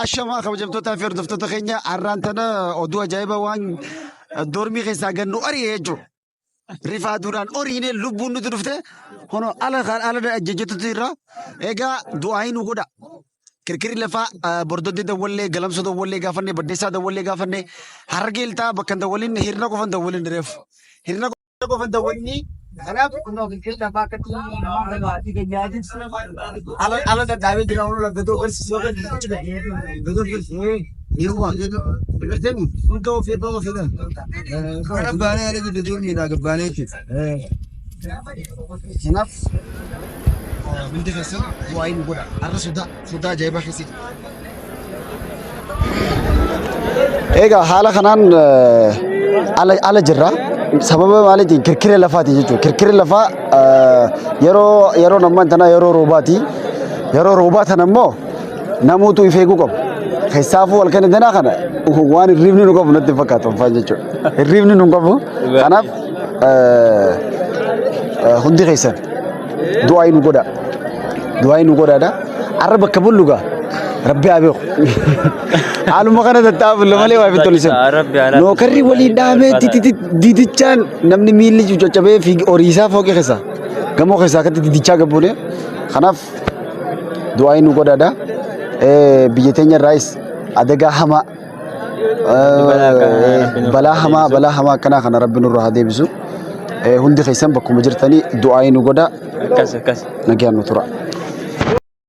Ashama kabajamtoota fi hordoftoota keenya har'aan tana oduu ajaa'iba waan dormii keessaa gannu horii jechuudha. Rifaaduudhaan horiin lubbuun nuti dhufte hono ala ajajjatutu irra egaa du'aayi nu godha. Kirkirri lafaa bordodde dawwallee galamsoo dawwallee gaafanne baddeessaa dawwallee gaafanne hargeeltaa bakka dawwaliin hirna qofan dawwaliin reefu. Hirna qofan dawwaliin kanaaf kunoo kirkirri lafaa akkatti ala dadhaabee jira hono laggatoo barsiisoo kan gadoo barsiisee yeroo biqilteen hunda ofii irraa ofii dha. Gabbaanee ala giddu durmiidha gabbaanee jechuudha. Kanaaf Binti keessa du'aayi nu godha. Har'a sodaa ajaa'ibaa keessatti. Egaa haala kanaan ala jirra. Sababa maaliitiin kirkirri lafaati jechuudha. Kirkirri lafaa yeroo nammaan tanaa yeroo roobaati. Yeroo roobaa tana immoo namuutu if eeguu qabu. Keessaafuu halkan danaa kana waan hirribni nu qabu natti fakkaatu fa'aa jechuudha. Hirribni nu qabu. Kanaaf hundi keessan du'aayi nu godha. Du'aayi nu godhaadha. Har'a bakka bullugaa Rabbi haa beeku. Haaluma kana tattaafulle malee waa itti tolisan. Nookarri waliin dhaabee didichaan namni miilli caccabee horiisaa fooqee keessa gamoo keessaa akkatti didichaa gabbuune. Kanaaf du'aayi nu godhaadha. Biyya teenya irraayis adagaa hamaa balaa hamaa akkanaa kana Rabbi nurraa haa deebisu. Hundi keessan bakkuma jirtanii du'aayi nu godha. Nagaan nu tura.